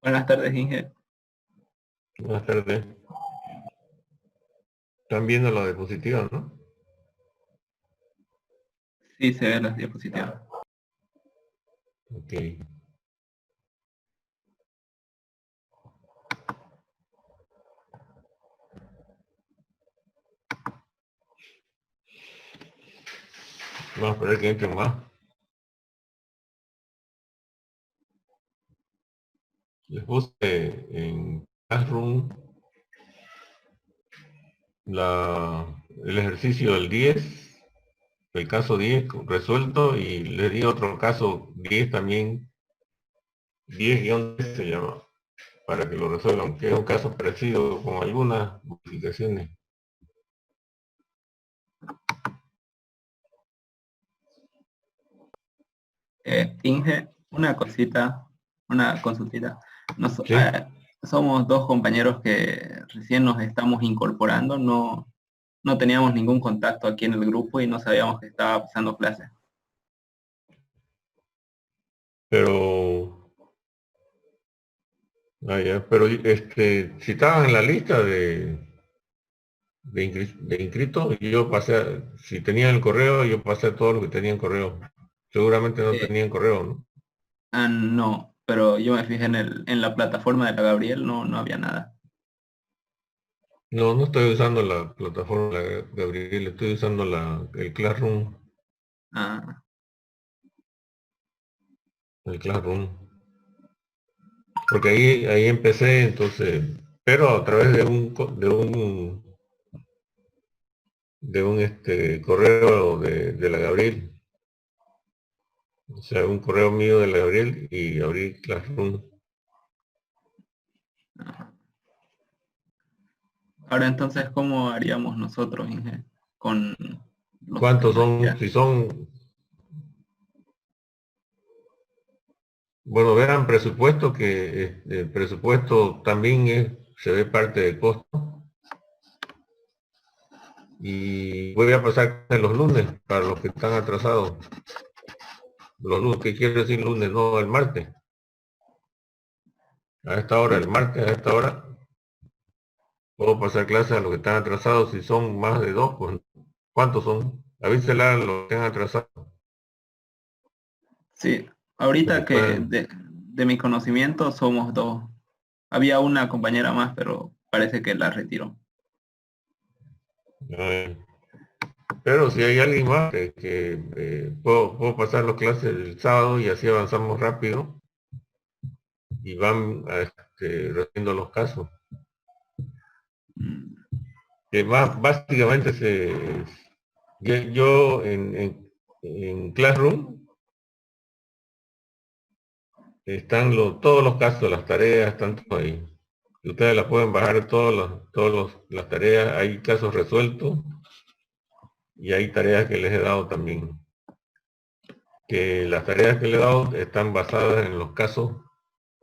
Buenas tardes, Inge. Buenas tardes. Están viendo la diapositiva, ¿no? Sí, se ven las diapositivas. Ok. Vamos a esperar que entren más. Les puse en Classroom el ejercicio del 10, el caso 10 resuelto, y les di otro caso 10 también, 10-10 se llama, para que lo resuelvan, que es un caso parecido con algunas modificaciones. Inge, una cosita, una consultita. Sí, Somos dos compañeros que recién nos estamos incorporando, no teníamos ningún contacto aquí en el grupo y no sabíamos que estaba pasando clases. pero si estaban en la lista de inscritos, y yo pasé, si tenían el correo, yo pasé a todos los que tenían correo. Seguramente no Eh, tenían correo, ¿no? no, pero yo me fijé en la plataforma de la Gabriel, no había nada. No, no estoy usando la plataforma Gabriel, estoy usando el Classroom, Ah, el Classroom. Porque ahí empecé, entonces, pero a través de un correo de la Gabriel. O sea, un correo mío de la Gabriel y abrí Classroom. ah. Ahora entonces, ¿cómo haríamos nosotros, Inge, con los ¿Cuántos temas son? ya? Si son, bueno, vean presupuesto, que el presupuesto también se ve parte del costo. Y voy a pasar los lunes para los que están atrasados. Los lunes, ¿qué quiero decir lunes? No, el martes. A esta hora, el martes a esta hora, puedo pasar clases a los que están atrasados. Si son más de dos, pues, ¿cuántos son? Avísela a los que están atrasados, Sí, para que ahorita que puedan. de mi conocimiento somos dos. Había una compañera más, pero parece que la retiró. eh, Pero si hay alguien más puedo pasar las clases el sábado y así avanzamos rápido y van resolviendo los casos. Mm, Que más básicamente yo en Classroom están todos los casos, las tareas, están todo ahí. Y ustedes las pueden bajar las tareas, hay casos resueltos y hay tareas que les he dado también. Que las tareas que le he dado están basadas en los casos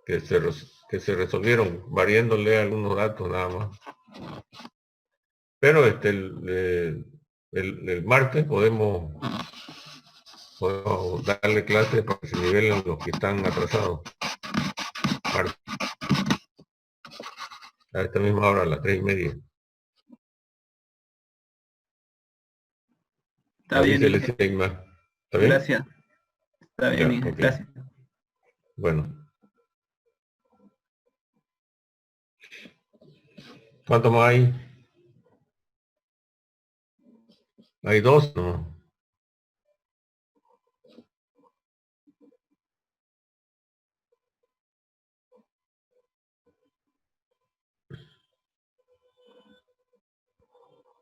que se resolvieron, variándole algunos datos nada más. Pero el martes podemos darle clases para que se nivelen los que están atrasados. A esta misma hora, a las 3:30. Está bien, Avísele si Inge. hay más. ¿Está bien? Gracias. Está bien, Ya, Inge. ok. Gracias. Bueno. ¿Cuántos más hay? Hay dos, ¿no?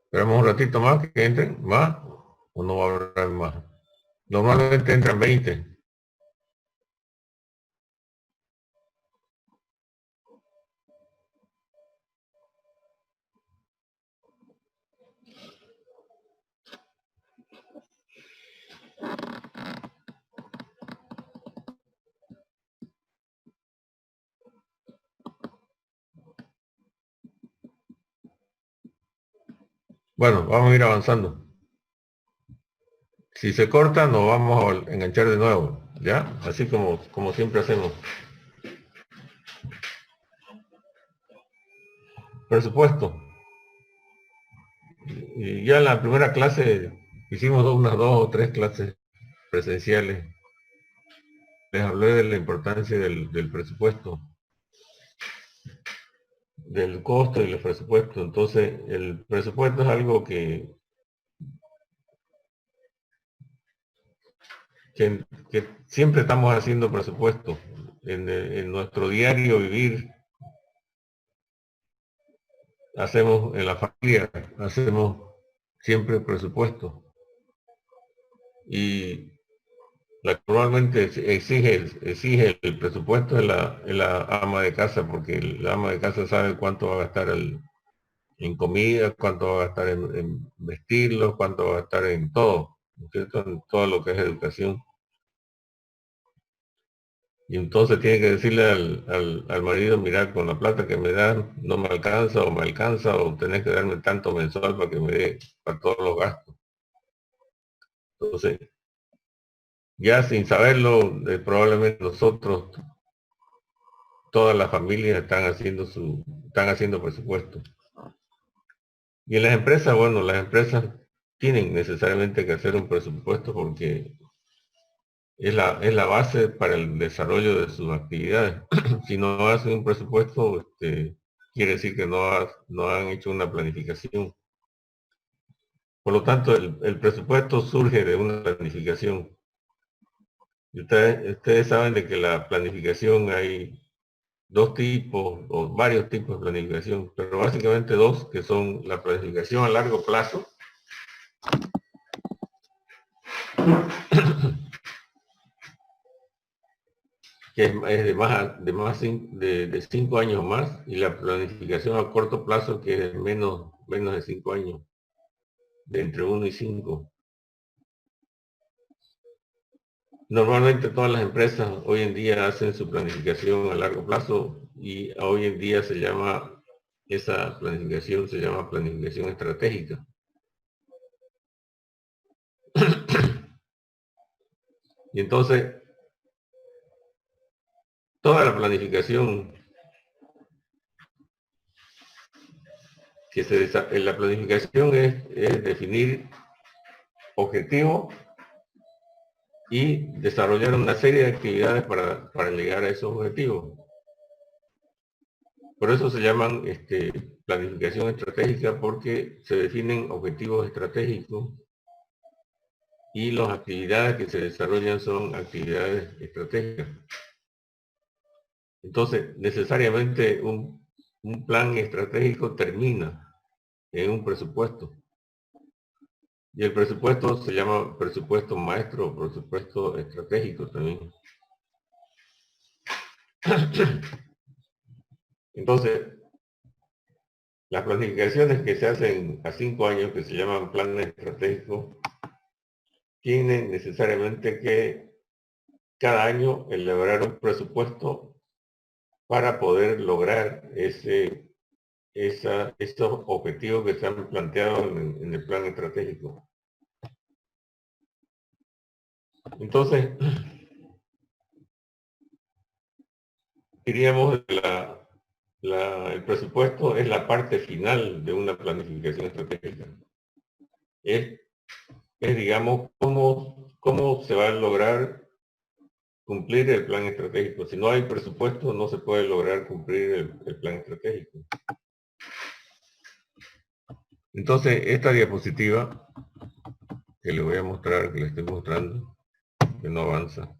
Esperamos un ratito más que entren. ¿Más? ¿O no va a haber más? Normalmente entran 20. Bueno, vamos a ir avanzando. Si se corta, nos vamos a enganchar de nuevo, ¿ya? Así como siempre hacemos. Presupuesto. Y ya en la primera clase hicimos unas 2 o 3 clases presenciales. Les hablé de la importancia del presupuesto, del costo y el presupuesto. Entonces, el presupuesto es algo que siempre estamos haciendo presupuesto. En nuestro diario vivir, hacemos en la familia, hacemos siempre presupuesto. Y la que normalmente exige el presupuesto es la ama de casa, porque la ama de casa sabe cuánto va a gastar en comida, cuánto va a gastar en vestirlos, cuánto va a gastar en todo, ¿no es cierto? En todo lo que es educación. Y entonces tiene que decirle al marido, mira, con la plata que me dan no me alcanza, o me alcanza, o tenés que darme tanto mensual para que me dé para todos los gastos. Entonces, ya sin saberlo, probablemente nosotros, todas las familias están haciendo presupuesto. Y en las empresas, bueno, las empresas tienen necesariamente que hacer un presupuesto porque es la base para el desarrollo de sus actividades. Si no hacen un presupuesto, quiere decir que no han hecho una planificación. Por lo tanto, el presupuesto surge de una planificación. Y ustedes saben de que la planificación hay 2 tipos o varios tipos de planificación, pero básicamente 2, que son la planificación a largo plazo que es de 5 años más, y la planificación a corto plazo, que es menos de 5 años, de entre 1 y 5. Normalmente todas las empresas hoy en día hacen su planificación a largo plazo, y hoy en día esa planificación se llama planificación estratégica. Y entonces, toda la planificación la planificación es definir objetivos y desarrollar una serie de actividades para llegar a esos objetivos. Por eso se llaman planificación estratégica, porque se definen objetivos estratégicos y las actividades que se desarrollan son actividades estratégicas. Entonces, necesariamente un plan estratégico termina en un presupuesto. Y el presupuesto se llama presupuesto maestro o presupuesto estratégico también. Entonces, las planificaciones que se hacen a 5 años, que se llaman planes estratégicos, tienen necesariamente que cada año elaborar un presupuesto para poder lograr estos objetivos que se han planteado en el plan estratégico. Entonces, diríamos que el presupuesto es la parte final de una planificación estratégica. Es digamos, cómo se va a lograr cumplir el plan estratégico. Si no hay presupuesto, no se puede lograr cumplir el plan estratégico. Entonces, esta diapositiva que le voy a mostrar, que le estoy mostrando, que no avanza.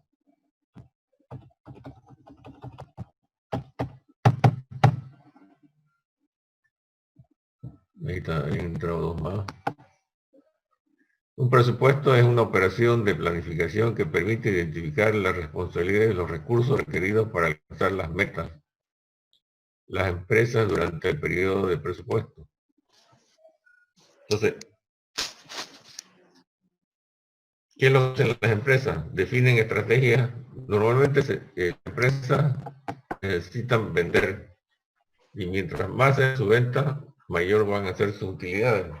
Ahí está, ahí han entrado 2 más. Un presupuesto es una operación de planificación que permite identificar las responsabilidades y los recursos requeridos para alcanzar las metas las empresas durante el periodo de presupuesto. Entonces, ¿qué es lo que hacen las empresas? Definen estrategias. Normalmente las empresas necesitan vender, y mientras más sea su venta, mayor van a ser sus utilidades.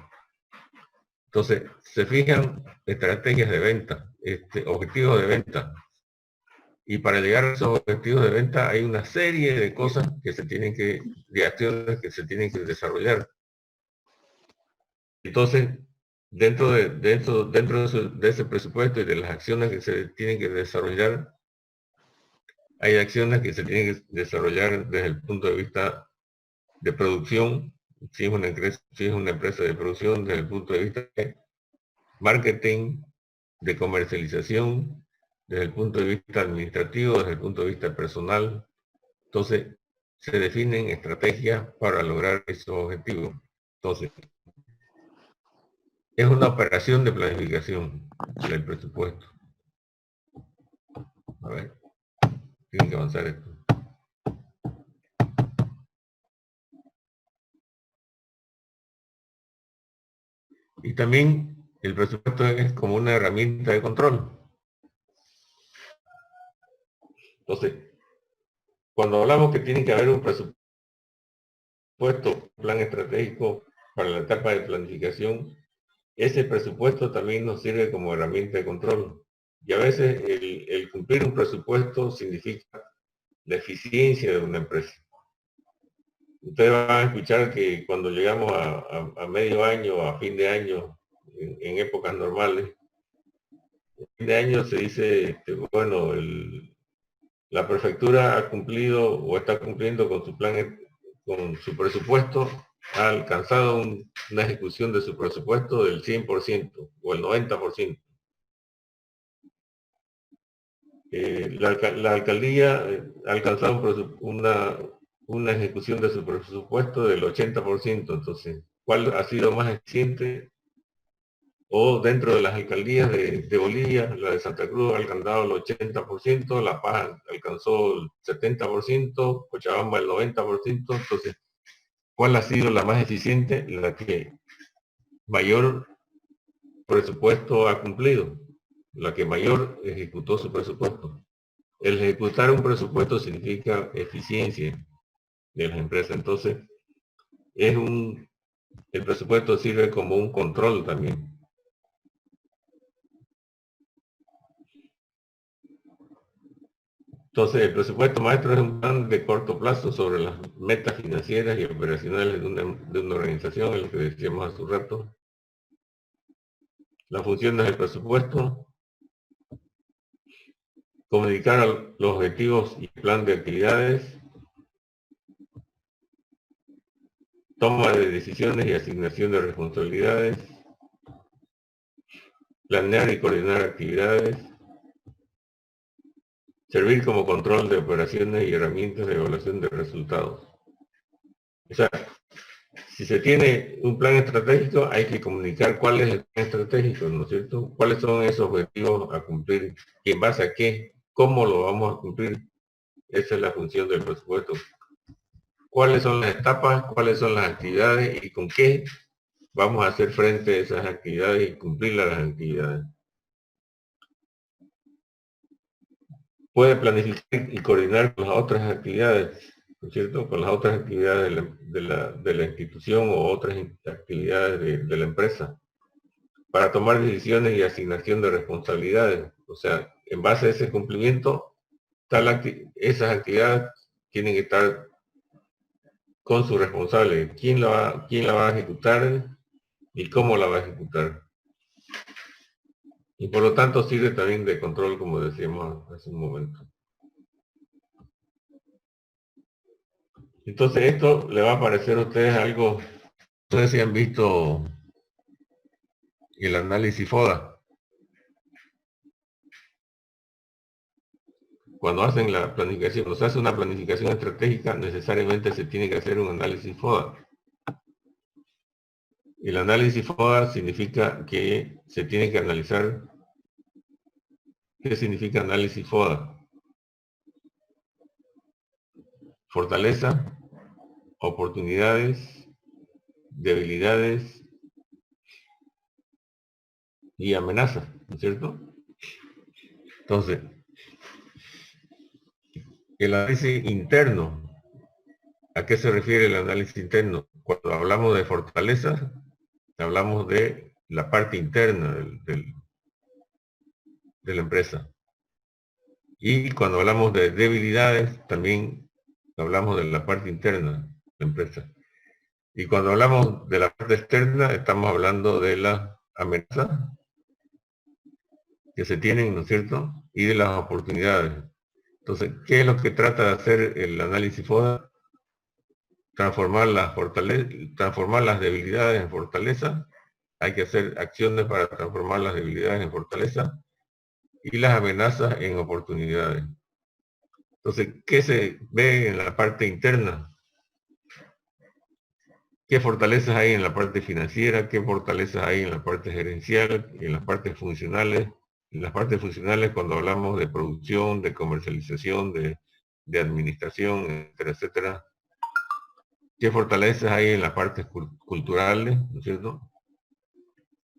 Entonces, se fijan estrategias de venta, objetivos de venta, Y para llegar a esos objetivos de venta hay una serie de cosas que se tienen que, de acciones que se tienen que desarrollar. Entonces, dentro de ese presupuesto y de las acciones que se tienen que desarrollar, hay acciones que se tienen que desarrollar desde el punto de vista de producción, si es una empresa de producción, desde el punto de vista de marketing, de comercialización, desde el punto de vista administrativo, desde el punto de vista personal. Entonces, se definen estrategias para lograr esos objetivos. Entonces, es una operación de planificación del presupuesto. A ver, tienen que avanzar esto. Y también el presupuesto es como una herramienta de control. Entonces, cuando hablamos que tiene que haber un presupuesto, un plan estratégico para la etapa de planificación, ese presupuesto también nos sirve como herramienta de control. Y a veces el cumplir un presupuesto significa la eficiencia de una empresa. Ustedes van a escuchar que cuando llegamos a medio año, a fin de año, en épocas normales, a fin de año se dice, bueno, la prefectura ha cumplido o está cumpliendo con su plan, con su presupuesto, ha alcanzado una ejecución de su presupuesto del 100% o el 90%. La alcaldía ha alcanzado una ejecución de su presupuesto del 80%. Entonces, ¿cuál ha sido más eficiente? O dentro de las alcaldías de Bolivia, la de Santa Cruz ha alcanzado el 80%, La Paz alcanzó el 70%, Cochabamba el 90%. Entonces, ¿cuál ha sido la más eficiente? La que mayor presupuesto ha cumplido, la que mayor ejecutó su presupuesto. El ejecutar un presupuesto significa eficiencia de las empresas. Entonces, el presupuesto sirve como un control también. Entonces, el presupuesto maestro es un plan de corto plazo sobre las metas financieras y operacionales de una organización, es lo que decíamos hace un rato. Las funciones del presupuesto: comunicar los objetivos y plan de actividades, toma de decisiones y asignación de responsabilidades, planear y coordinar actividades, servir como control de operaciones y herramientas de evaluación de resultados. O sea, si se tiene un plan estratégico, hay que comunicar cuál es el plan estratégico, ¿no es cierto? ¿Cuáles son esos objetivos a cumplir? ¿Y en base a qué? ¿Cómo lo vamos a cumplir? Esa es la función del presupuesto. ¿Cuáles son las etapas? ¿Cuáles son las actividades? ¿Y con qué vamos a hacer frente a esas actividades y cumplir las actividades? Puede planificar y coordinar con las otras actividades, ¿no es cierto? Con las otras actividades de la institución o otras actividades de la empresa, para tomar decisiones y asignación de responsabilidades. O sea, en base a ese cumplimiento, esas actividades tienen que estar con su responsable. ¿Quién la va a ejecutar y cómo la va a ejecutar? Y por lo tanto sirve también de control, como decíamos hace un momento. Entonces esto le va a parecer a ustedes algo, no sé si han visto el análisis FODA. Cuando hacen la planificación, cuando se hace una planificación estratégica, necesariamente se tiene que hacer un análisis FODA. El análisis FODA significa que se tiene que analizar. ¿Qué significa análisis FODA? Fortaleza, oportunidades, debilidades y amenazas, ¿no es cierto? Entonces, el análisis interno, ¿a qué se refiere el análisis interno? Cuando hablamos de fortaleza, hablamos de la parte interna de la empresa. Y cuando hablamos de debilidades, también hablamos de la parte interna de la empresa. Y cuando hablamos de la parte externa, estamos hablando de las amenazas que se tienen, ¿no es cierto? Y de las oportunidades. Entonces, ¿qué es lo que trata de hacer el análisis FODA? Transformar las debilidades en fortaleza. Hay que hacer acciones para transformar las debilidades en fortaleza y las amenazas en oportunidades. Entonces, ¿qué se ve en la parte interna? ¿Qué fortalezas hay en la parte financiera? ¿Qué fortalezas hay en la parte gerencial? En las partes funcionales. En las partes funcionales, cuando hablamos de producción, de comercialización, de administración, etcétera, etcétera. ¿Qué fortalezas hay en las partes culturales? ¿No es cierto?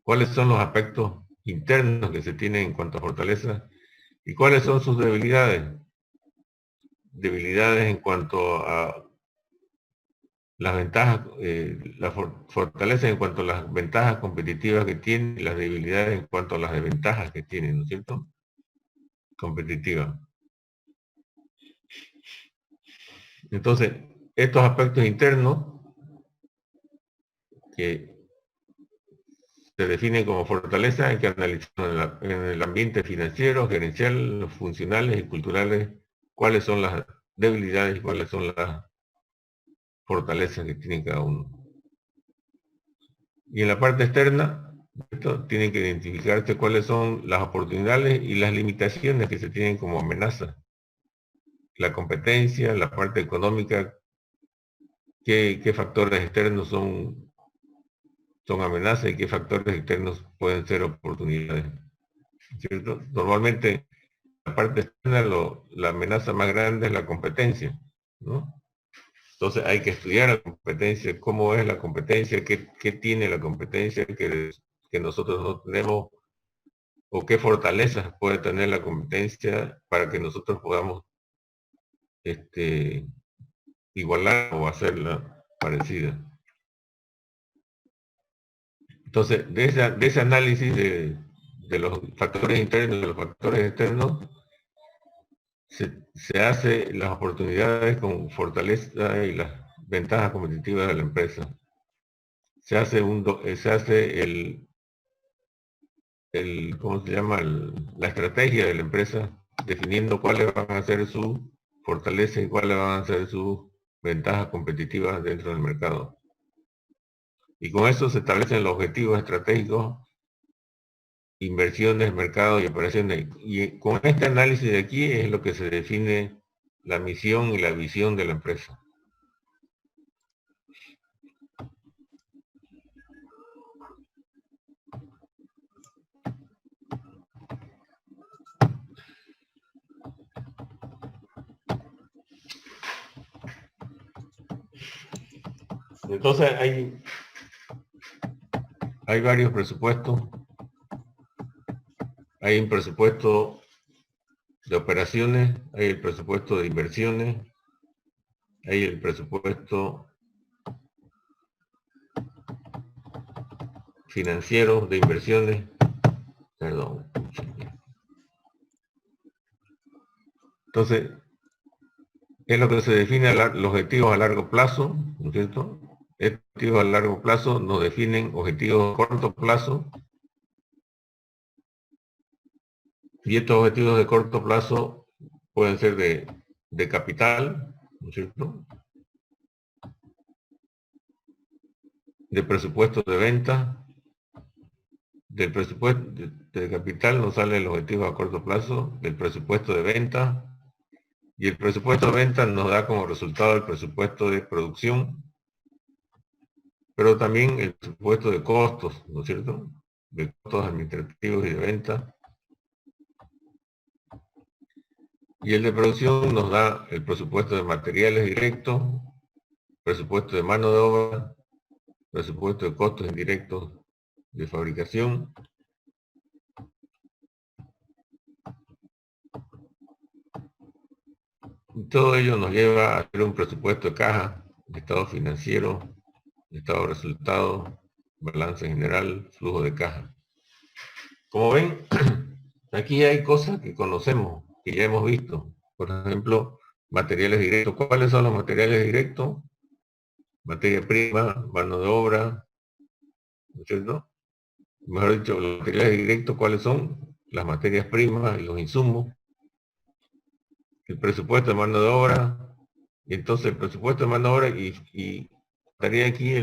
¿Cuáles son los aspectos internos que se tienen en cuanto a fortalezas? ¿Y cuáles son sus debilidades? Debilidades en cuanto a las ventajas, las fortalezas en cuanto a las ventajas competitivas que tiene y las debilidades en cuanto a las desventajas que tiene, ¿no es cierto? Competitivas. Entonces, estos aspectos internos que se definen como fortaleza hay que analizar en el ambiente financiero, gerencial, funcionales y culturales cuáles son las debilidades y cuáles son las fortalezas que tiene cada uno. Y en la parte externa, esto tienen que identificarse cuáles son las oportunidades y las limitaciones que se tienen como amenaza. La competencia, la parte económica, qué factores externos son amenazas y qué factores externos pueden ser oportunidades. ¿Cierto? Normalmente, la parte externa, la amenaza más grande es la competencia, ¿no? Entonces hay que estudiar la competencia, cómo es la competencia, qué tiene la competencia que nosotros no tenemos, o qué fortalezas puede tener la competencia para que nosotros podamos igualar o hacerla parecida. Entonces, de ese análisis de los factores internos y de los factores externos, se hace las oportunidades con fortaleza y las ventajas competitivas de la empresa. Se hace ¿cómo se llama? La estrategia de la empresa, definiendo cuáles van a ser sus fortalezas y cuáles van a ser sus ventajas competitivas dentro del mercado. Y con eso se establecen los objetivos estratégicos, inversiones, mercado y operaciones. Y con este análisis de aquí es lo que se define la misión y la visión de la empresa. Entonces hay varios presupuestos. Hay un presupuesto de operaciones, hay el presupuesto de inversiones, hay el presupuesto financiero de inversiones, perdón. Entonces, es lo que se define los objetivos a largo plazo, ¿no es cierto? Estos objetivos a largo plazo nos definen objetivos a corto plazo, y estos objetivos de corto plazo pueden ser de capital, ¿no es cierto? De presupuesto de venta. Del presupuesto de capital nos sale el objetivo a corto plazo, del presupuesto de venta, y el presupuesto de venta nos da como resultado el presupuesto de producción, pero también el presupuesto de costos, ¿no es cierto? De costos administrativos y de venta. Y el de producción nos da el presupuesto de materiales directos, presupuesto de mano de obra, presupuesto de costos indirectos de fabricación. Y todo ello nos lleva a hacer un presupuesto de caja, de estado financiero, de estado de resultados, balance general, flujo de caja. Como ven, aquí hay cosas que conocemos, que ya hemos visto. Por ejemplo, materiales directos. ¿Cuáles son los materiales directos? Materia prima, mano de obra, ¿no es cierto? Mejor dicho, los materiales directos, ¿cuáles son? Las materias primas y los insumos, el presupuesto de mano de obra, y entonces el presupuesto de mano de obra y estaría aquí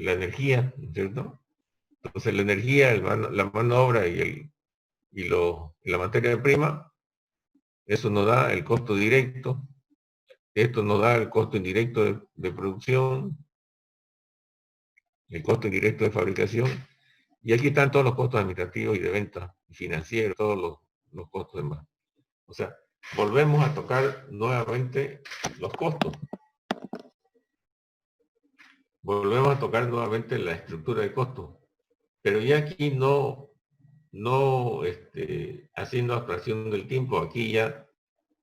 la energía, ¿no es cierto? Entonces la energía, la mano de obra y la materia prima, eso nos da el costo directo, esto nos da el costo indirecto de producción, el costo indirecto de fabricación, y aquí están todos los costos administrativos y de venta, y financieros, todos los costos demás. O sea, volvemos a tocar nuevamente los costos. Volvemos a tocar nuevamente la estructura de costos. Pero ya aquí no haciendo abstracción del tiempo, aquí ya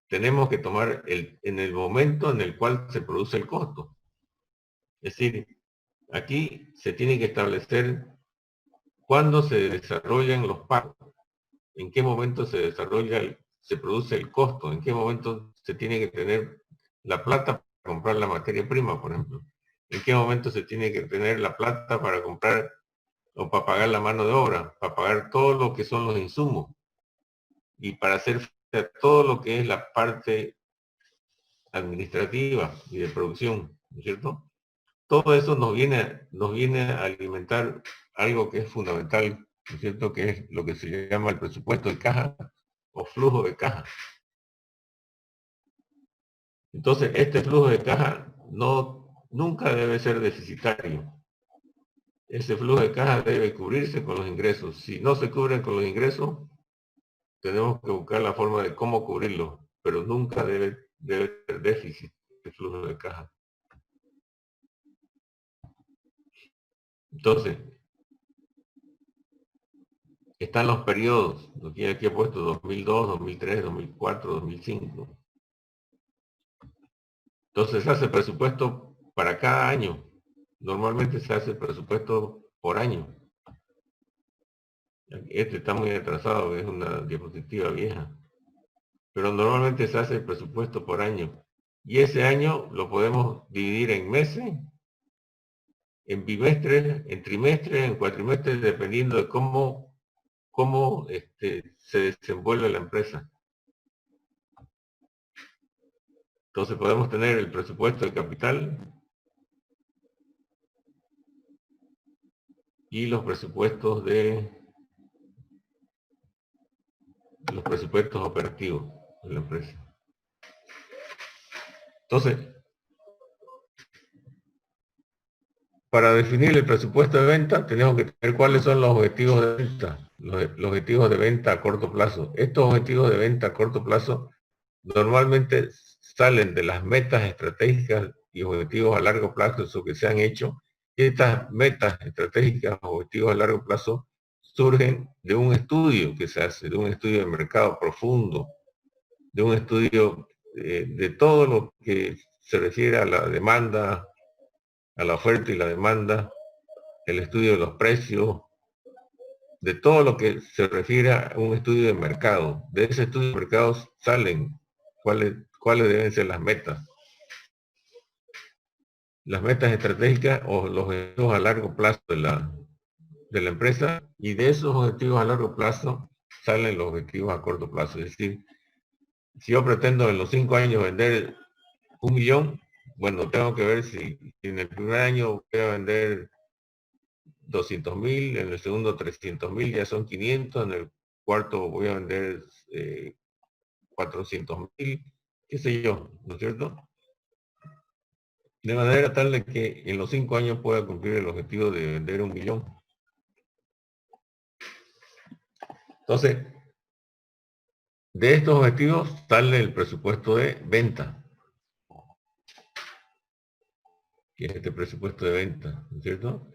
tenemos que tomar en el momento en el cual se produce el costo. Es decir, aquí se tiene que establecer cuándo se desarrollan los pagos, en qué momento se produce el costo, en qué momento se tiene que tener la plata para comprar la materia prima, por ejemplo. En qué momento se tiene que tener la plata para comprar o para pagar la mano de obra, para pagar todo lo que son los insumos y para hacer todo lo que es la parte administrativa y de producción, ¿no es cierto? Todo eso nos viene a alimentar algo que es fundamental, ¿no es cierto? Que es lo que se llama el presupuesto de caja o flujo de caja. Entonces, este flujo de caja nunca debe ser deficitario. Ese flujo de caja debe cubrirse con los ingresos. Si no se cubren con los ingresos, tenemos que buscar la forma de cómo cubrirlo, pero nunca debe ser déficit el flujo de caja. Entonces, están los periodos, aquí he puesto 2002, 2003, 2004, 2005. Entonces se hace presupuesto para cada año. Normalmente se hace presupuesto por año. Este está muy atrasado, es una diapositiva vieja. Pero normalmente se hace el presupuesto por año. Y ese año lo podemos dividir en meses, en bimestres, en trimestres, en cuatrimestres, dependiendo de cómo se desenvuelve la empresa. Entonces podemos tener el presupuesto de capital y los presupuestos operativos de la empresa. Entonces, para definir el presupuesto de venta, tenemos que tener cuáles son los objetivos de venta, los objetivos de venta a corto plazo. Estos objetivos de venta a corto plazo normalmente salen de las metas estratégicas y objetivos a largo plazo que se han hecho. Estas metas estratégicas o objetivos a largo plazo surgen de un estudio que se hace, de un estudio de mercado profundo, de un estudio de todo lo que se refiere a la demanda, a la oferta y la demanda, el estudio de los precios, de todo lo que se refiere a un estudio de mercado. De ese estudio de mercados salen cuáles deben ser las metas estratégicas o los objetivos a largo plazo de la empresa, y de esos objetivos a largo plazo salen los objetivos a corto plazo. Es decir, si yo pretendo en los 5 años vender 1.000.000, bueno, tengo que ver si en el primer año voy a vender 200.000, en el segundo 300.000, ya son 500, en el cuarto voy a vender 400.000, qué sé yo, ¿no es cierto? De manera tal de que en los 5 años pueda cumplir el objetivo de vender 1.000.000. Entonces, de estos objetivos sale el presupuesto de venta, que es este presupuesto de venta, ¿no es cierto?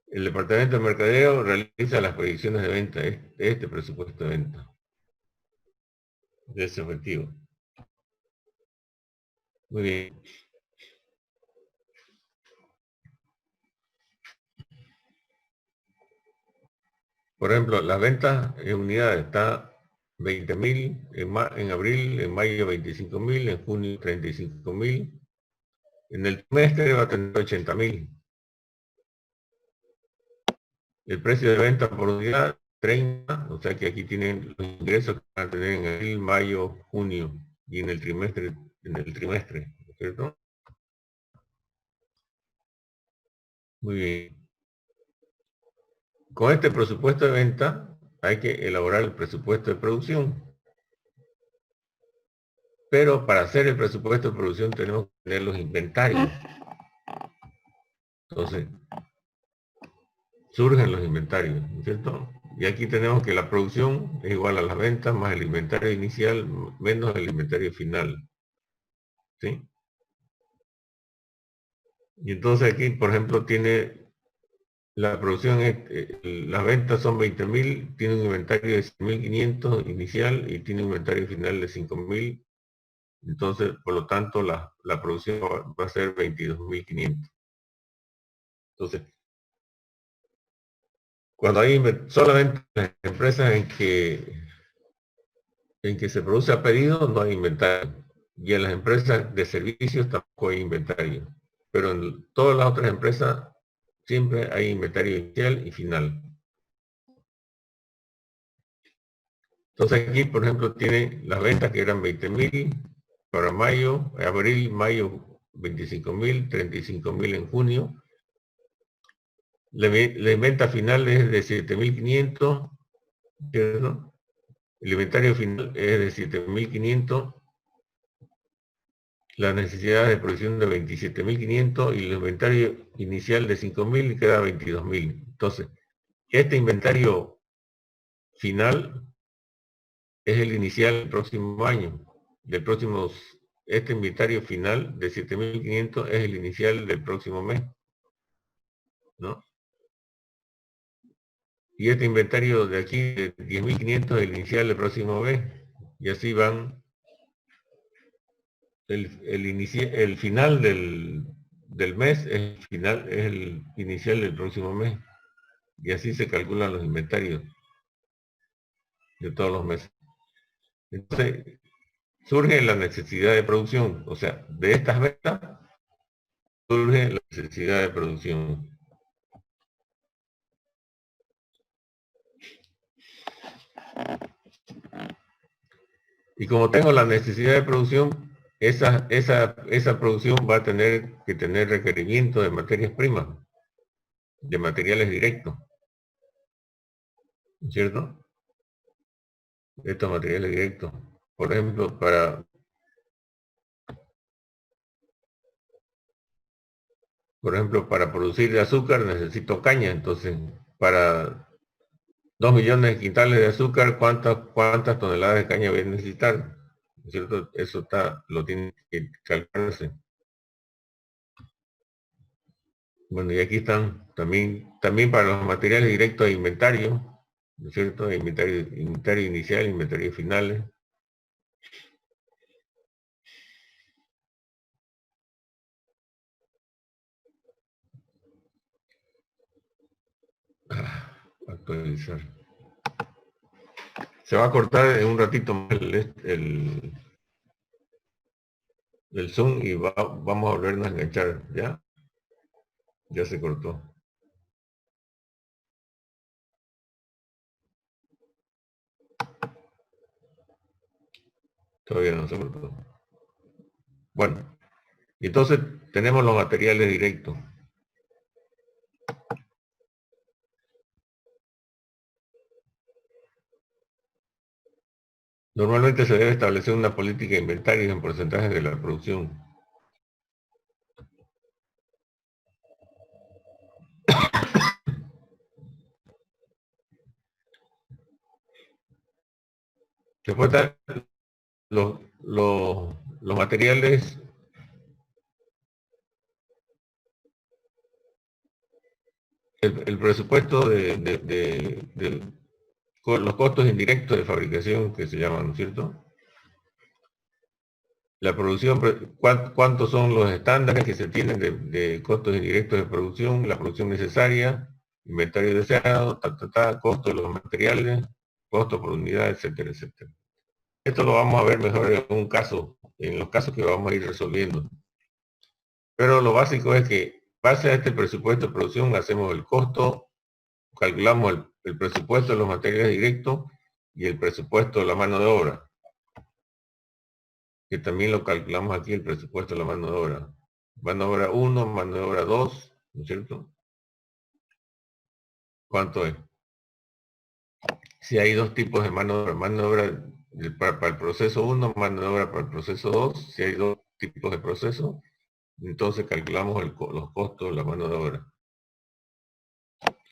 El departamento de mercadeo realiza las predicciones de venta, este presupuesto de venta, de ese objetivo. Muy bien. Por ejemplo, las ventas en unidades está 20.000, en abril, en mayo 25.000, en junio 35.000, en el trimestre va a tener 80.000. El precio de venta por unidad 30, o sea que aquí tienen los ingresos que van a tener en abril, mayo, junio y en el trimestre, ¿no es cierto? Muy bien. Con este presupuesto de venta hay que elaborar el presupuesto de producción. Pero para hacer el presupuesto de producción tenemos que tener los inventarios. Entonces, surgen los inventarios, ¿no es cierto? Y aquí tenemos que la producción es igual a las ventas más el inventario inicial menos el inventario final. ¿Sí? Y entonces aquí, por ejemplo, tiene la producción, las ventas son 20.000, tiene un inventario de 6.500 inicial y tiene un inventario final de 5.000. Entonces, por lo tanto, la producción va a ser 22.500. Entonces, cuando hay solamente las empresas en que se produce a pedido, no hay inventario. Y en las empresas de servicios tampoco hay inventario. Pero en todas las otras empresas siempre hay inventario inicial y final. Entonces aquí, por ejemplo, tiene las ventas que eran 20.000 para mayo, abril, mayo 25.000, 35.000 en junio. La venta final es de 7.500, ¿cierto? El inventario final es de 7.500, la necesidad de producción de 27.500 y el inventario inicial de 5.000 y queda 22.000. Entonces, este inventario final es el inicial del próximo año. Este inventario final de 7.500 es el inicial del próximo mes, ¿no? Y este inventario de aquí de 10.500 es el inicial del próximo mes. Y así van el final del mes es el inicial del próximo mes. Y así se calculan los inventarios de todos los meses. Entonces, surge la necesidad de producción. O sea, de estas ventas surge la necesidad de producción. Y como tengo la necesidad de producción, esa producción va a tener que tener requerimiento de materias primas, de materiales directos, ¿cierto? Estos materiales directos. Por ejemplo, para producir azúcar necesito caña, entonces para 2 millones de quintales de azúcar, ¿cuántas toneladas de caña voy a necesitar? ¿Cierto? Eso lo tiene que calcularse. Bueno, y aquí están también para los materiales directos de inventario, ¿no es cierto? Inventario inicial, inventario finales. Actualizar. Se va a cortar en un ratito más el Zoom y vamos a volvernos a enganchar, ¿ya? Ya se cortó. Todavía no se cortó. Bueno, entonces tenemos los materiales directos. Normalmente se debe establecer una política de inventarios en porcentajes de la producción. Después están los materiales el presupuesto los costos indirectos de fabricación que se llaman, ¿no es cierto? La producción, cuántos son los estándares que se tienen de costos indirectos de producción, la producción necesaria, inventario deseado, costo de los materiales, costo por unidad, etcétera, etcétera. Esto lo vamos a ver mejor en un caso, en los casos que vamos a ir resolviendo. Pero lo básico es que, base a este presupuesto de producción, hacemos el costo, calculamos el presupuesto de los materiales directos y el presupuesto de la mano de obra, que también lo calculamos aquí, el presupuesto de la mano de obra. Mano de obra 1, mano de obra 2, ¿no es cierto? ¿Cuánto es? Si hay dos tipos de mano de obra para el proceso 1, mano de obra para el proceso 2, si hay dos tipos de proceso, entonces calculamos los costos de la mano de obra.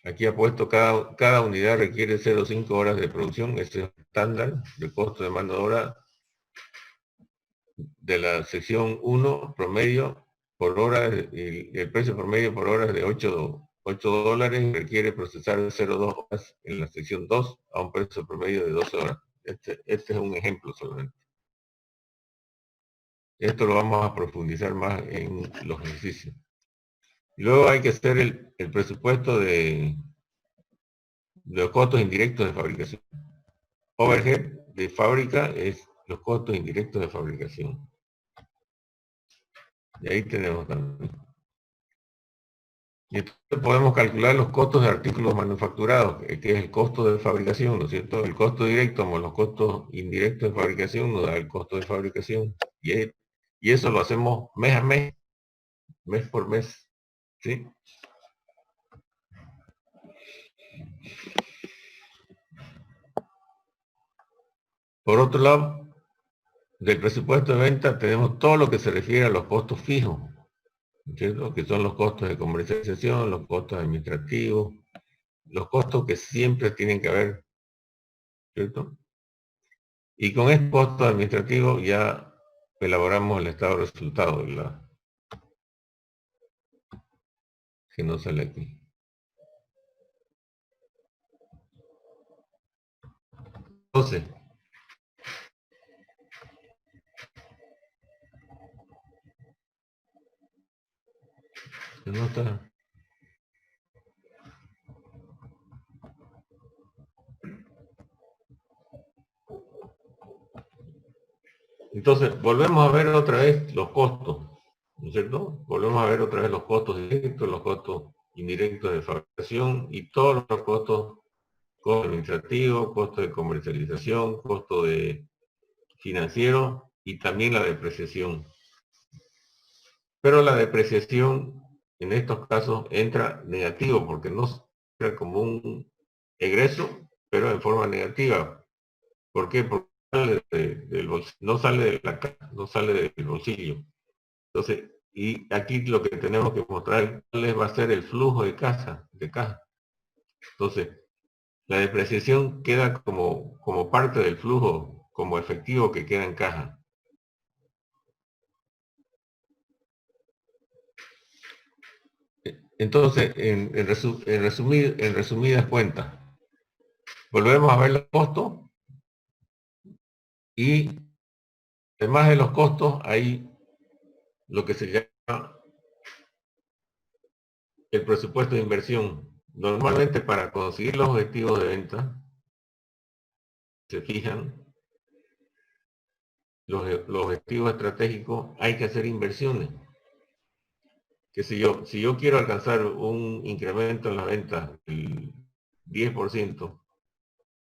Aquí ha puesto cada unidad requiere 0,5 horas de producción, ese es estándar de costo de mano de obra de la sección 1 promedio por hora, y el precio promedio por hora es de 8 dólares, requiere procesar 0,2 horas en la sección 2 a un precio promedio de 12 horas. Este es un ejemplo solamente. Esto lo vamos a profundizar más en los ejercicios. Luego hay que hacer el presupuesto de los costos indirectos de fabricación. Overhead de fábrica es los costos indirectos de fabricación. Y ahí tenemos también. Y entonces podemos calcular los costos de artículos manufacturados, que es el costo de fabricación, ¿no es cierto? El costo directo más los costos indirectos de fabricación nos da el costo de fabricación. Y eso lo hacemos mes a mes por mes. ¿Sí? Por otro lado, del presupuesto de venta tenemos todo lo que se refiere a los costos fijos, ¿cierto? Que son los costos de comercialización, los costos administrativos, los costos que siempre tienen que haber, ¿cierto? Y con este costo administrativo ya elaboramos el estado de resultado, que no sale aquí. Entonces, no está. Entonces, volvemos a ver otra vez los costos, ¿no es cierto? Volvemos a ver otra vez los costos directos, los costos indirectos de fabricación y todos los costos, costo administrativo, costo de comercialización, costo de financiero y también la depreciación. Pero la depreciación en estos casos entra negativo porque no entra como un egreso, pero en forma negativa. ¿Por qué? Porque no sale de la caja, no sale del bolsillo. Entonces, y aquí lo que tenemos que mostrar cuál va a ser el flujo de caja. Entonces, la depreciación queda como parte del flujo, como efectivo que queda en caja. Entonces, en resumidas cuentas, volvemos a ver los costos y además de los costos hay lo que se llama el presupuesto de inversión. Normalmente para conseguir los objetivos de venta se fijan los objetivos estratégicos, hay que hacer inversiones. Que si yo quiero alcanzar un incremento en las ventas del 10%,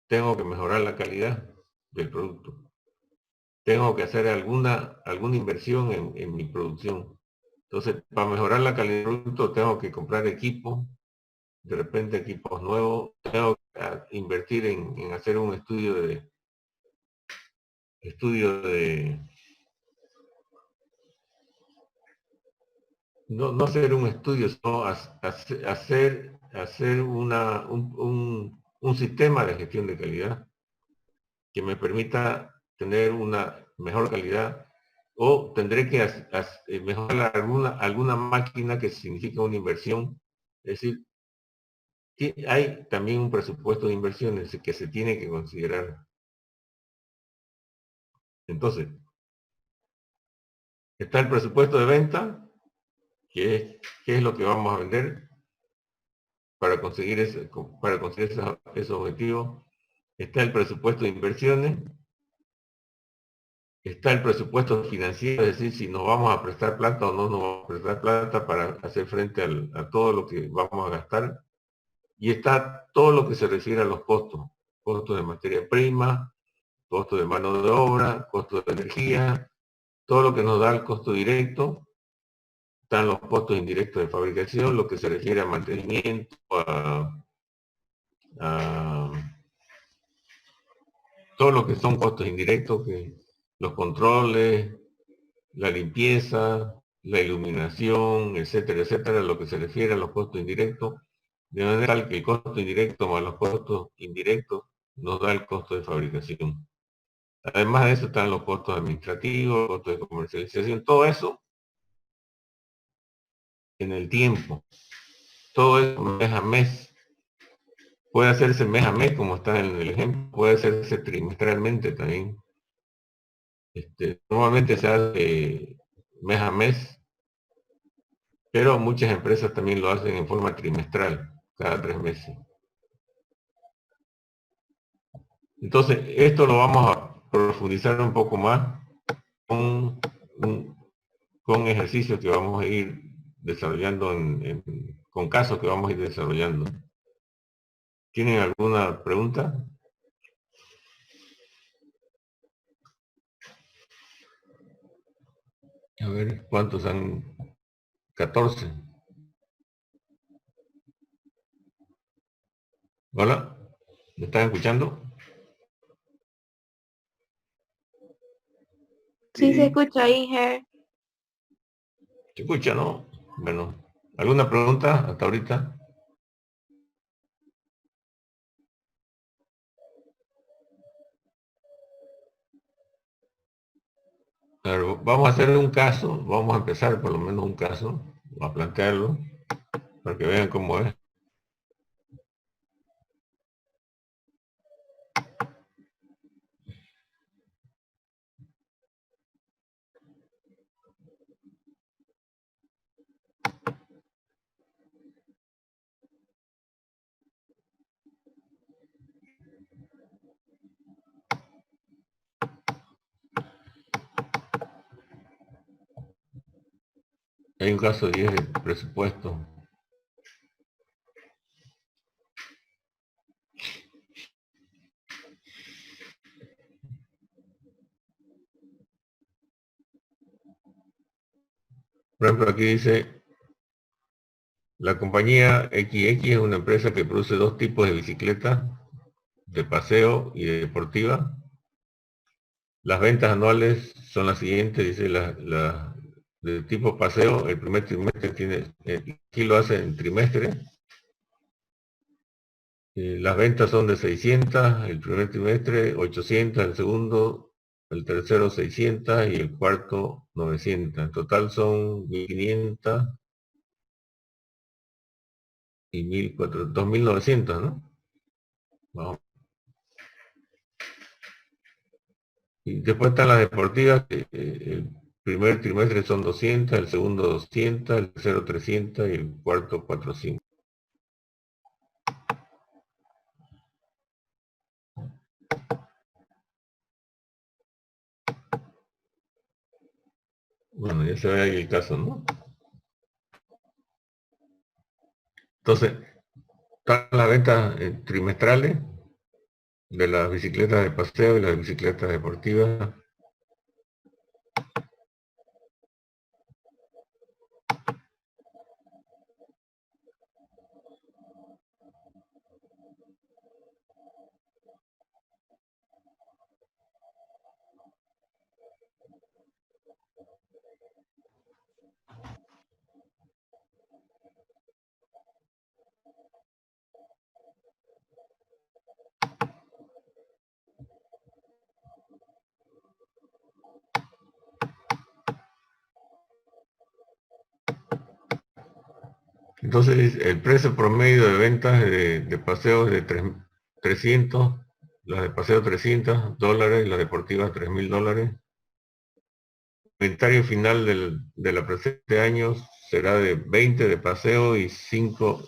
tengo que mejorar la calidad del producto. Tengo que hacer alguna inversión en mi producción. Entonces, para mejorar la calidad del producto, tengo que comprar equipos, de repente equipos nuevos, tengo que invertir en hacer un estudio de no hacer un estudio, sino hacer un sistema de gestión de calidad que me permita tener una mejor calidad, o tendré que mejorar alguna máquina que significa una inversión. Es decir, hay también un presupuesto de inversiones que se tiene que considerar. Entonces, está el presupuesto de venta, qué es lo que vamos a vender para conseguir esos objetivos. está el presupuesto de inversiones, está el presupuesto financiero, es decir, si nos vamos a prestar plata o no nos vamos a prestar plata para hacer frente a todo lo que vamos a gastar. Y está todo lo que se refiere a los costos, costos de materia prima, costos de mano de obra, costos de energía, todo lo que nos da el costo directo. Están los costos indirectos de fabricación, lo que se refiere a mantenimiento, a todo lo que son costos indirectos, que los controles, la limpieza, la iluminación, etcétera, etcétera, lo que se refiere a los costos indirectos, de manera tal que el costo indirecto más los costos indirectos nos da el costo de fabricación. Además de eso están los costos administrativos, costos de comercialización, todo eso en el tiempo. Todo eso mes a mes. Puede hacerse mes a mes, como está en el ejemplo, puede hacerse trimestralmente también. Normalmente se hace mes a mes, pero muchas empresas también lo hacen en forma trimestral, cada 3 meses. Entonces, esto lo vamos a profundizar un poco más con, con ejercicios que vamos a ir desarrollando, con casos que vamos a ir desarrollando. ¿Tienen alguna pregunta? A ver, ¿cuántos han? 14. Hola, ¿me están escuchando? Sí, se escucha ahí, Ger. ¿Se escucha, no? Bueno, ¿alguna pregunta hasta ahorita? Claro, vamos a hacer un caso, vamos a empezar por lo menos un caso, a plantearlo, para que vean cómo es. Hay un caso 10 de presupuesto. Por ejemplo, aquí dice, la compañía XX es una empresa que produce dos tipos de bicicletas, de paseo y de deportiva. Las ventas anuales son las siguientes, dice de tipo paseo, el primer trimestre tiene, aquí lo hace en trimestre. Las ventas son de 600, el primer trimestre, 800 el segundo, el tercero 600 y el cuarto 900. En total son 1500 y 1400, 2900, ¿no? Vamos. Y después están las deportivas, que el primer trimestre son 200, el segundo 200, el tercero 300 y el cuarto 400. Bueno, ya se ve ahí el caso, ¿no? Entonces, están las ventas trimestrales de las bicicletas de paseo y las bicicletas deportivas. Entonces, el precio promedio de ventas de paseo es de 300, las de paseo $300, las deportivas $3000. El inventario final de la presente año será de 20 de paseo y 5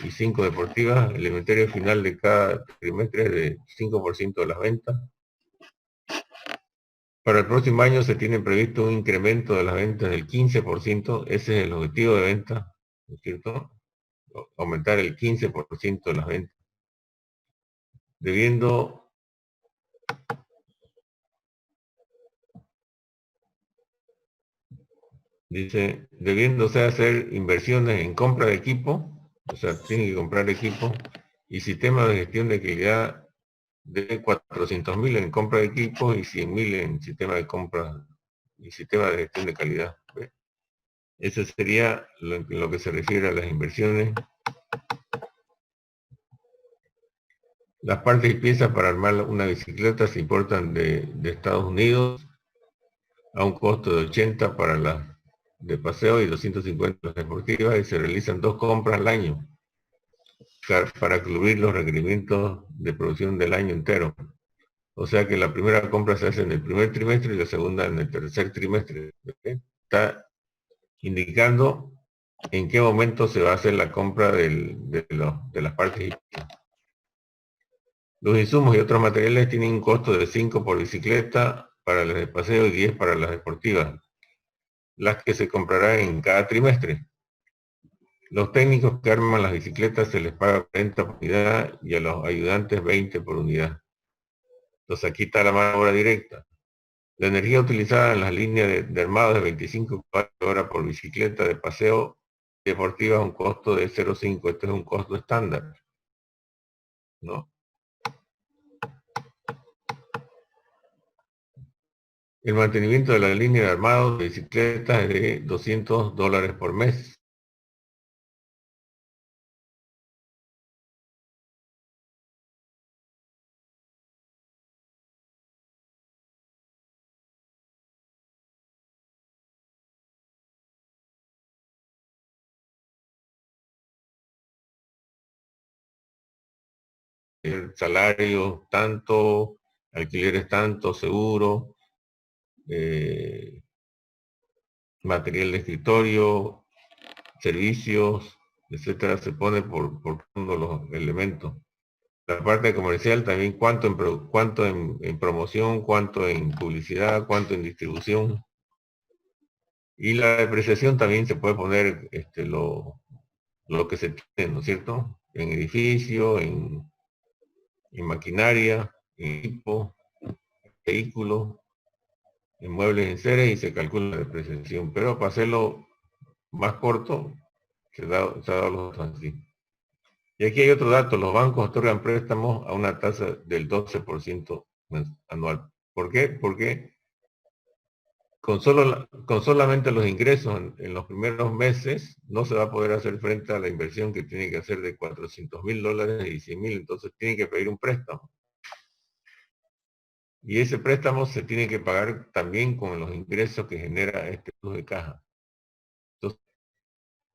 y 5 deportivas. El inventario final de cada trimestre es de 5% de las ventas. Para el próximo año se tiene previsto un incremento de las ventas del 15%. Ese es el objetivo de venta, ¿no es cierto? Aumentar el 15% de las ventas. Debiéndose hacer inversiones en compra de equipo, o sea, tiene que comprar equipo, y sistemas de gestión de calidad de 400.000 en compra de equipos y 100.000 en sistema de compra y sistema de gestión de calidad. ¿Ve? Eso sería lo que se refiere a las inversiones. Las partes y piezas para armar una bicicleta se importan de Estados Unidos a un costo de 80 para las de paseo y 250 las deportivas, y se realizan 2 compras al año para cubrir los requerimientos de producción del año entero. O sea que la primera compra se hace en el primer trimestre y la segunda en el tercer trimestre. ¿Okay? Está indicando en qué momento se va a hacer la compra de las partes. Los insumos y otros materiales tienen un costo de 5 por bicicleta para las de paseo y 10 para las deportivas, las que se comprarán en cada trimestre. Los técnicos que arman las bicicletas se les paga 40 por unidad y a los ayudantes 20 por unidad. Entonces aquí está la mano de obra directa. La energía utilizada en las líneas de armado es de 25 horas por bicicleta de paseo deportiva, un costo de 0,5. Este es un costo estándar, ¿no? El mantenimiento de la línea de armado de bicicletas es de $200 por mes. El salario tanto, alquileres tanto, seguro, material de escritorio, servicios, etcétera, se pone por todos los elementos. La parte comercial también, cuánto en promoción, cuánto en publicidad, cuánto en distribución. Y la depreciación también se puede poner lo que se tiene, ¿no es cierto? En edificio, en maquinaria, en equipo, vehículos, en muebles en seres, y se calcula la depreciación. Pero para hacerlo más corto, se ha dado los datos así. Y aquí hay otro dato: los bancos otorgan préstamos a una tasa del 12% anual. ¿Por qué? Porque con solamente los ingresos en los primeros meses no se va a poder hacer frente a la inversión que tiene que hacer de $400.000 y 100.000, entonces tiene que pedir un préstamo. Y ese préstamo se tiene que pagar también con los ingresos que genera este flujo de caja. Entonces,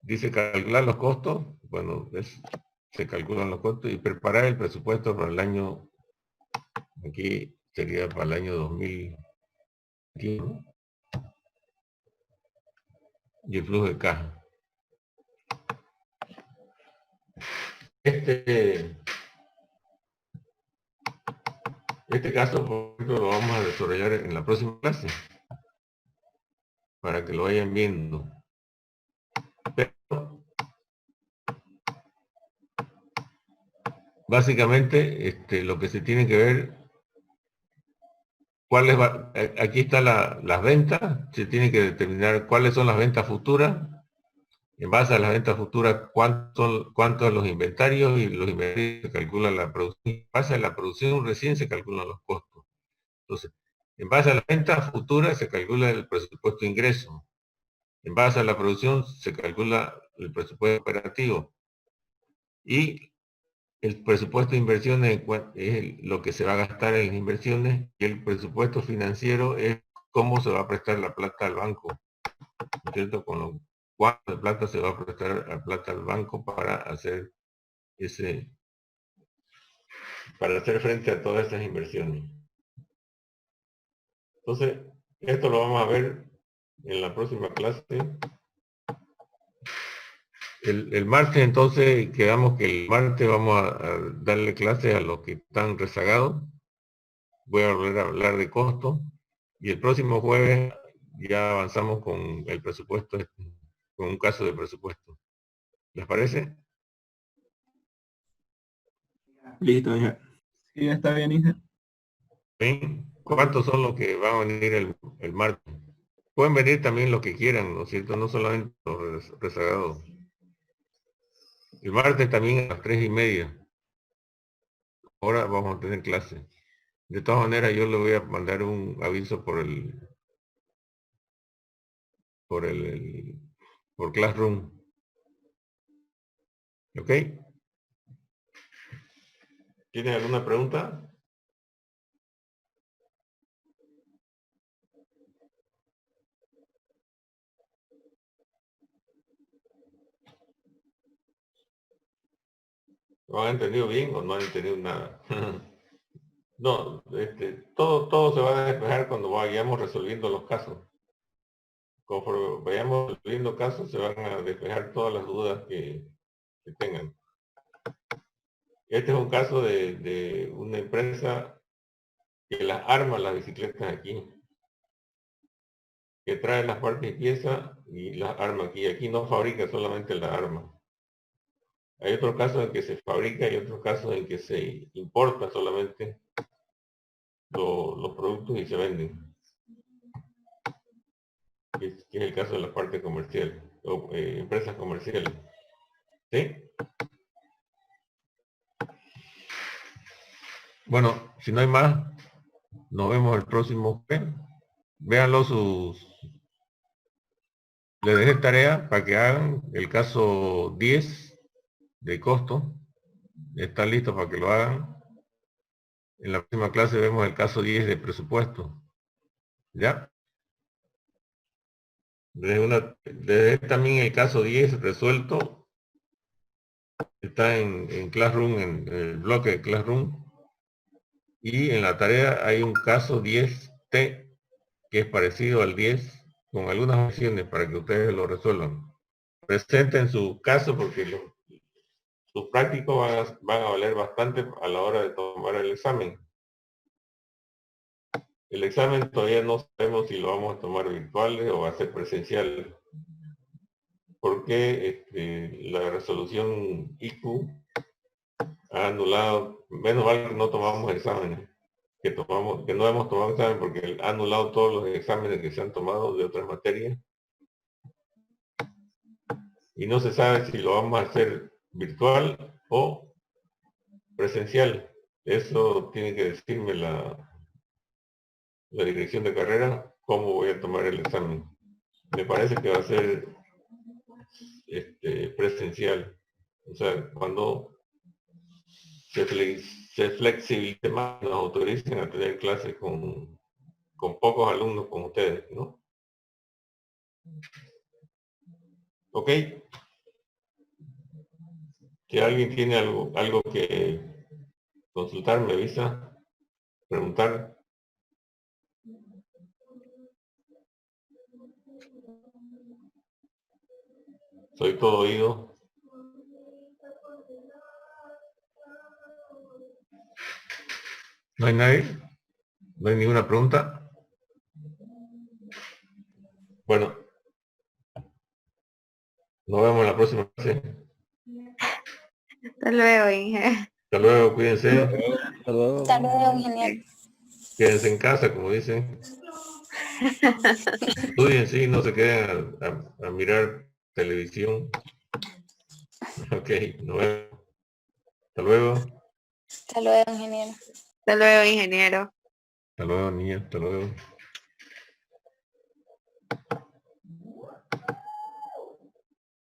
dice calcular los costos, bueno, se calculan los costos y preparar el presupuesto para el año, aquí sería para el año 2021, y el flujo de caja. Este caso, por ejemplo, lo vamos a desarrollar en la próxima clase, para que lo vayan viendo. Pero, básicamente, lo que se tiene que ver, aquí está las ventas, se tiene que determinar cuáles son las ventas futuras. En base a las ventas futuras, cuántos los inventarios, y los inventarios se calcula la producción. En base a la producción recién se calculan los costos. Entonces, en base a las ventas futuras se calcula el presupuesto de ingreso. En base a la producción se calcula el presupuesto operativo. Y el presupuesto de inversiones es lo que se va a gastar en las inversiones, y el presupuesto financiero es cómo se va a prestar la plata al banco, ¿no es cierto? Cuánta plata se va a prestar la plata al banco para hacer frente a todas esas inversiones. Entonces, esto lo vamos a ver en la próxima clase. El martes entonces quedamos que el martes vamos a darle clases a los que están rezagados. Voy a volver a hablar de costo. Y el próximo jueves ya avanzamos con el presupuesto, con un caso de presupuesto. ¿Les parece? Listo, Inge. Sí, está bien, Inge. ¿Sí? ¿Cuántos son los que van a venir el martes? Pueden venir también los que quieran, ¿no es cierto? No solamente los rezagados. El martes también a las 3:30. Ahora vamos a tener clase. De todas maneras, yo le voy a mandar un aviso por Classroom. ¿Ok? ¿Tienen alguna pregunta? ¿Lo han entendido bien o no han entendido nada? No, todo se va a despejar cuando vayamos resolviendo los casos. Conforme vayamos resolviendo casos, se van a despejar todas las dudas que tengan. Este es un caso de una empresa que las arma las bicicletas aquí, que trae las partes y piezas y las arma aquí. Aquí no fabrica, solamente la arma. Hay otros casos en que se fabrica y otros casos en que se importa solamente los productos y se venden. Que es el caso de la parte comercial, o empresas comerciales. ¿Sí? Bueno, si no hay más, nos vemos el próximo jueves. Véanlo les dejé tarea para que hagan el caso 10 de costo. Está listo para que lo hagan. En la próxima clase vemos el caso 10 de presupuesto. ¿Ya? Desde también el caso 10 resuelto. Está en Classroom, en el bloque de Classroom. Y en la tarea hay un caso 10T que es parecido al 10 con algunas opciones para que ustedes lo resuelvan. Presenten su caso porque sus prácticos van a valer bastante a la hora de tomar el examen. El examen todavía no sabemos si lo vamos a tomar virtual o va a ser presencial, porque la resolución IQ ha anulado, menos mal que no tomamos exámenes, que no hemos tomado examen porque ha anulado todos los exámenes que se han tomado de otras materias. Y no se sabe si lo vamos a hacer virtual o presencial. Eso tiene que decirme la dirección de carrera, cómo voy a tomar el examen. Me parece que va a ser presencial. O sea, cuando se flexibilice más, nos autoricen a tener clases con pocos alumnos como ustedes, ¿no? ¿Ok? Si alguien tiene algo que consultar, me avisa, preguntar. Soy todo oído. ¿No hay nadie? ¿No hay ninguna pregunta? Bueno, nos vemos en la próxima clase. Hasta luego, Inge. Hasta luego, cuídense. Hasta luego. Hasta luego, ingeniero. Quédense en casa, como dicen. Estudien, sí, no se queden a mirar televisión. Ok, nos vemos. Hasta luego. Hasta luego, ingeniero. Hasta luego, ingeniero. Hasta luego, niña. Hasta luego.